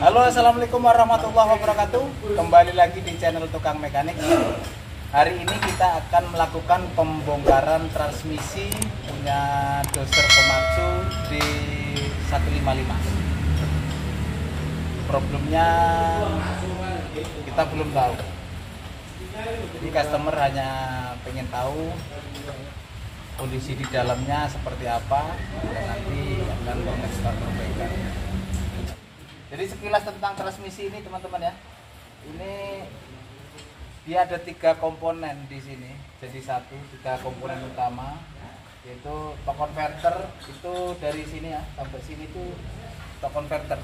Halo, assalamualaikum warahmatullahi wabarakatuh. Kembali lagi di channel Tukang Mekanik. Hari ini kita akan melakukan pembongkaran transmisi punya doser Komatsu di 155. Problemnya kita belum tahu. Jadi customer hanya pengen tahu kondisi di dalamnya seperti apa, dan nanti akan mengeksplor perbaikan. Jadi sekilas tentang transmisi ini teman-teman ya, ini dia ada 3 komponen di sini, jadi 3 komponen utama, yaitu torque converter. Itu dari sini ya sampai sini itu torque converter,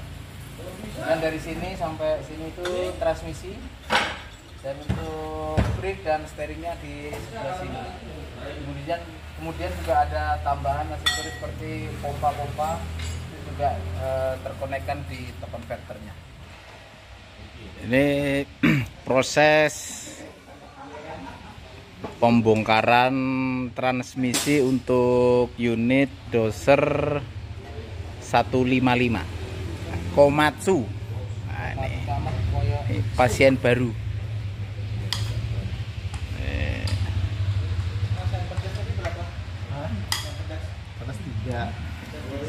dan dari sini sampai sini itu transmisi, dan untuk brake dan steeringnya di sebelah sini. Kemudian juga ada tambahan aksesoris seperti pompa-pompa juga terkonekkan di torque converternya. Ini proses pembongkaran transmisi untuk unit doser 155 Komatsu. Nah, ini pasien baru.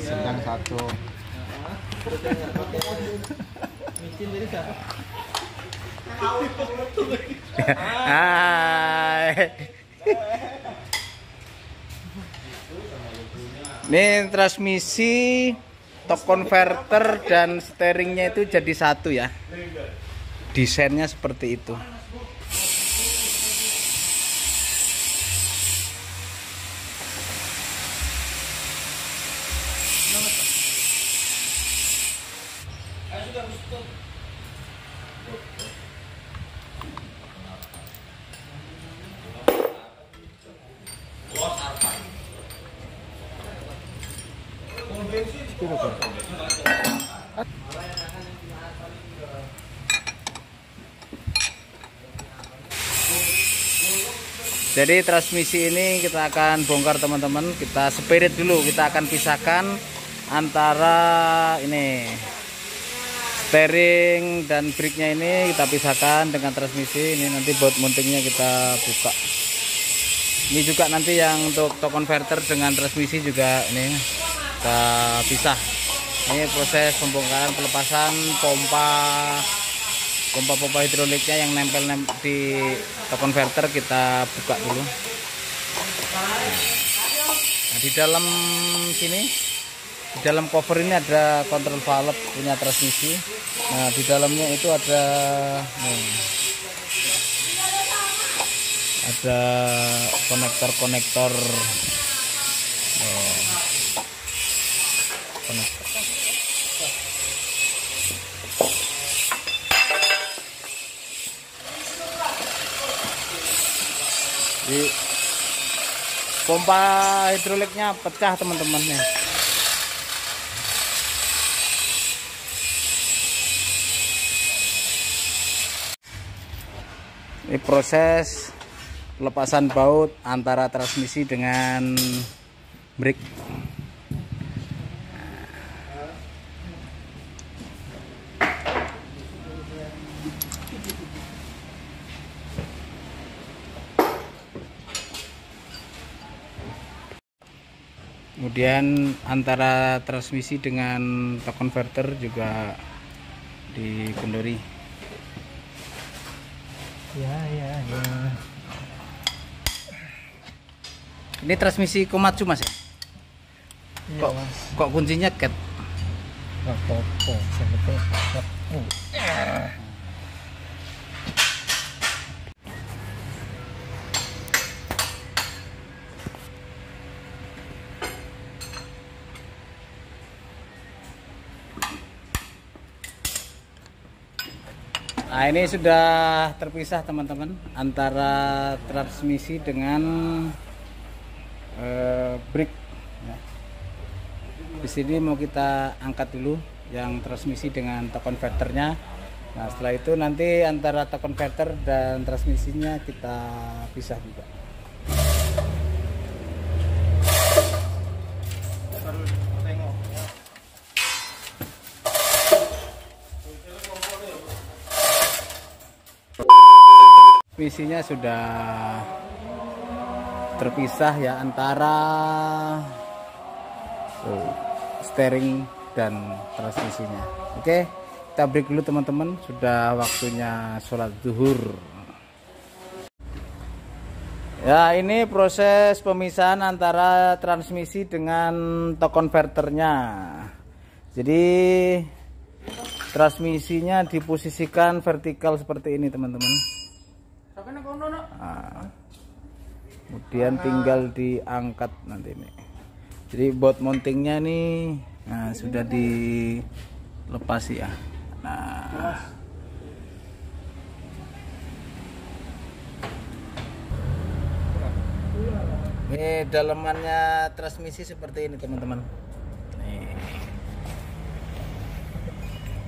Sedang 1. Ini transmisi, torque converter dan steeringnya itu jadi satu ya. Desainnya seperti itu. Jadi transmisi ini kita akan bongkar teman-teman. Kita spirit dulu, kita akan pisahkan antara ini steering dan brake-nya, ini kita pisahkan dengan transmisi. Ini nanti baut mountingnya kita buka. Ini juga nanti yang untuk torque converter dengan transmisi juga ini kita pisah. Ini proses pembongkaran pelepasan pompa hidroliknya yang nempel di torque converter, kita buka dulu. Nah, di dalam sini, di dalam cover ini ada control valve punya transmisi. Nah, di dalamnya itu ada konektor konektor. Di pompa hidroliknya pecah teman-teman ya. Ini proses pelepasan baut antara transmisi dengan brake. Kemudian antara transmisi dengan torque converter juga dikendori. Ya. Ini transmisi Komatsu mas ya? Iya, Mas. Kok kuncinya ket? Apa-apa, sebetulnya. Nah, ini sudah terpisah teman-teman antara transmisi dengan brake. Di sini mau kita angkat dulu yang transmisi dengan torque converternya. Nah, setelah itu nanti antara torque converter dan transmisinya kita pisah juga. transmisinya sudah terpisah ya antara steering dan transmisinya. Oke, kita break dulu teman-teman, sudah waktunya sholat zuhur. Ya, ini proses pemisahan antara transmisi dengan torque converternya. Jadi transmisinya diposisikan vertikal seperti ini teman-teman. Nah, kemudian tinggal diangkat nanti ini. Jadi bolt mountingnya nih, nah sudah dilepas ya. Nah, ini dalamannya transmisi seperti ini teman-teman. Nih.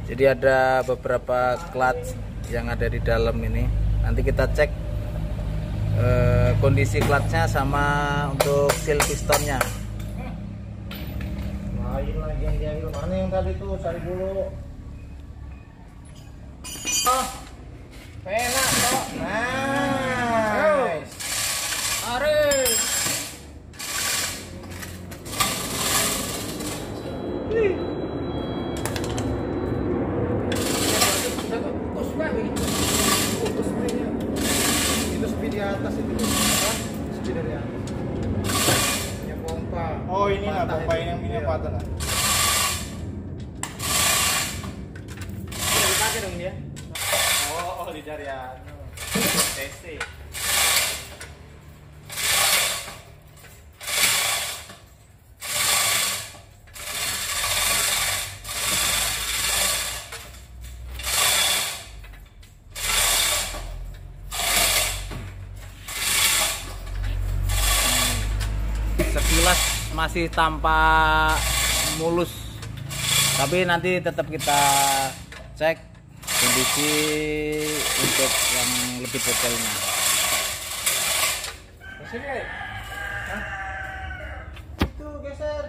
Jadi ada beberapa clutch yang ada di dalam ini. Nanti kita cek kondisi clutchnya sama untuk seal pistonnya. Lain lagi yang diambil, mana yang tadi tuh, cari dulu. Oh, enak kok. Nice. Aris. Itu speed di atas itu. Speed dari atas. Yang pompa. Oh, ini lah pompa ini patah lah. Dipakai dong dia. Oh, dicari ya. TC. Sekilas masih tampak mulus, tapi nanti tetap kita cek kondisi untuk yang lebih detailnya. Itu geser.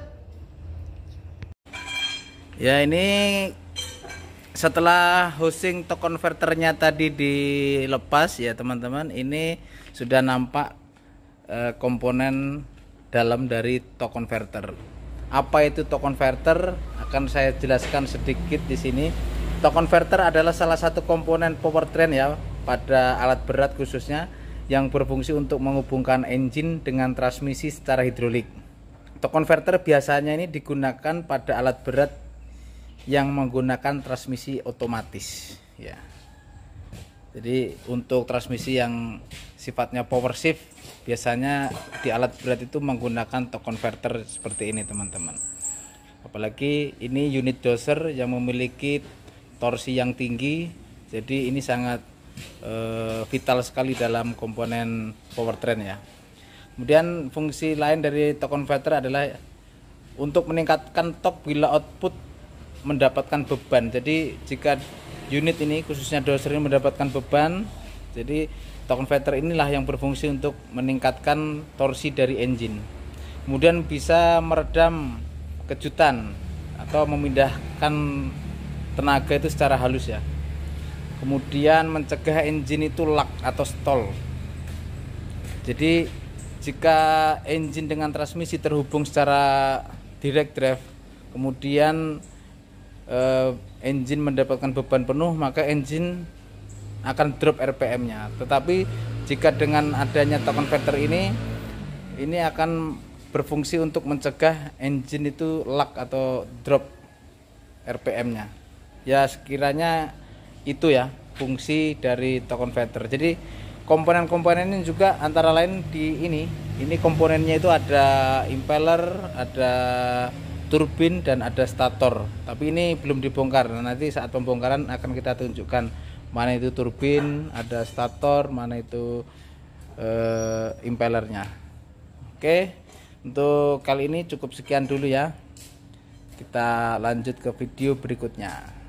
Ya, ini setelah housing torque converternya tadi dilepas ya teman-teman, ini sudah nampak komponen dalam dari torque converter. Apa itu torque converter? Akan saya jelaskan sedikit di sini. Torque converter adalah salah satu komponen powertrain ya pada alat berat khususnya yang berfungsi untuk menghubungkan engine dengan transmisi secara hidrolik. Torque converter biasanya ini digunakan pada alat berat yang menggunakan transmisi otomatis ya. Jadi untuk transmisi yang sifatnya power shift biasanya di alat berat itu menggunakan torque converter seperti ini teman-teman. Apalagi ini unit doser yang memiliki torsi yang tinggi, jadi ini sangat vital sekali dalam komponen powertrain ya. Kemudian fungsi lain dari torque converter adalah untuk meningkatkan torque bila output mendapatkan beban. Jadi jika unit ini khususnya doser ini mendapatkan beban, jadi torque converter inilah yang berfungsi untuk meningkatkan torsi dari engine. Kemudian bisa meredam kejutan atau memindahkan tenaga itu secara halus ya. Kemudian mencegah engine itu lock atau stall. Jadi jika engine dengan transmisi terhubung secara direct drive, kemudian engine mendapatkan beban penuh, maka engine akan drop RPM-nya. Tetapi jika dengan adanya torque converter ini akan berfungsi untuk mencegah engine itu lock atau drop RPM-nya. Ya, sekiranya itu ya fungsi dari torque converter. Jadi komponen-komponennya juga antara lain di ini komponennya itu ada impeller, ada turbin dan ada stator. Tapi ini belum dibongkar. Nanti saat pembongkaran akan kita tunjukkan mana itu turbin, ada stator, mana itu impellernya. Oke, untuk kali ini cukup sekian dulu ya. Kita lanjut ke video berikutnya.